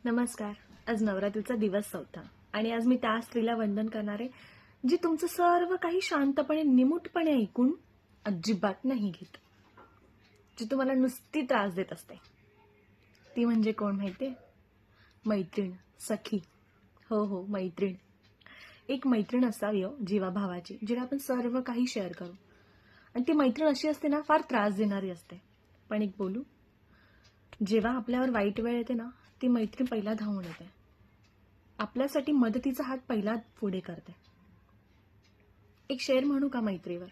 नमस्कार. आज नवरात्रीचा दिवस 4था आणि आज मी त्या स्त्रीला वंदन करणार आहे, जी तुमचं सर्व काही शांतपणे, निमूटपणे ऐकून अजिबात नाही घेत. जी तुम्हाला नुसती त्रास देत असते. ती म्हणजे कोण माहितीये? मैत्रीण, सखी. हो, मैत्रीण. एक मैत्रीण असावी हो, जीवाभावाची, जिला आपण सर्व काही शेअर करू. आणि ती मैत्रीण अशी असते ना, फार त्रास देणारी असते. पण एक बोलू, जेव्हा आपल्यावर वाईट वेळ येते ना, ती मैत्रीण पहिला धावून येते. आपल्यासाठी मदतीचा हात पहिला पुढे करते. एक शेर म्हणू का मैत्रीवर?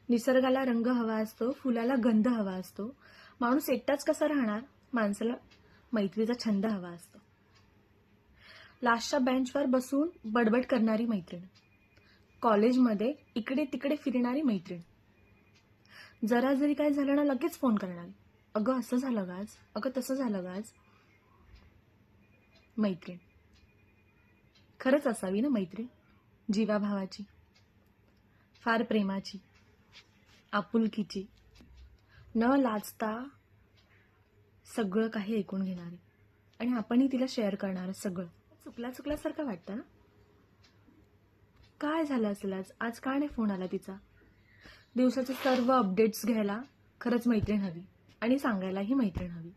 निसर्गाला रंग हवा असतो, फुलाला गंध हवा असतो, माणूस एकटाच कसा राहणार? माणसाला मैत्रीचा छंद हवा असतो. लास्टच्या बेंचवर बसून बडबड करणारी मैत्रीण, कॉलेजमध्ये इकडे तिकडे फिरणारी मैत्रीण, जरा जरी काय झालं ना लगेच फोन करणारी, अगं असं झालं गाज, अगं तसं झालं गाज. मैत्रीण खरंच असावी ना मैत्रीण, जीवाभावाची, फार प्रेमाची, आपुलकीची, न लाजता सगळं काही ऐकून घेणारी आणि आपणही तिला शेअर करणार सगळं. चुकल्यासारखं वाटतं ना? काय झालं असेल आज? आज का नाही फोन आला तिचा? दिवसाचे सर्व अपडेट्स घ्यायला खरंच मैत्रीण हवी आणि सांगायलाही मैत्रीण हवी.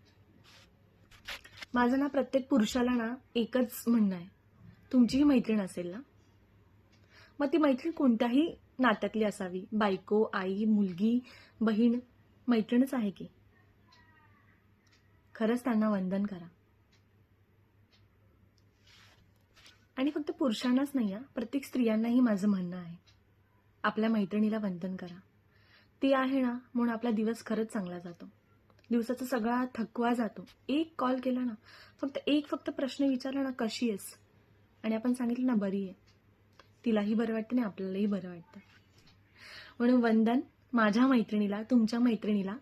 माझं ना प्रत्येक पुरुषाला ना एकच म्हणणं आहे, तुमचीही मैत्रीण असेल ना? मग ती मैत्रीण कोणत्याही नात्यातली असावी, बायको, आई, मुलगी, बहीण, मैत्रीणच आहे की. खरंच त्यांना वंदन करा. आणि फक्त पुरुषांनाच नाही, प्रत्येक स्त्रियांनाही माझं म्हणणं आहे, आपल्या मैत्रिणीला वंदन करा. ती आहे ना म्हणून आपला दिवस खरंच चांगला जातो. दिवसाचा सगळा थकवा जातो. एक कॉल केला ना, फक्त प्रश्न विचारला ना, कशी आहेस, आणि आपण सांगितलं ना बरी आहे, तिलाही बरं वाटतं आणि आपल्यालाही बरं वाटतं. म्हणून वंदन माझ्या मैत्रिणीला, तुमच्या मैत्रिणीला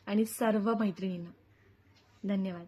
आणि सर्व मैत्रिणींना. धन्यवाद.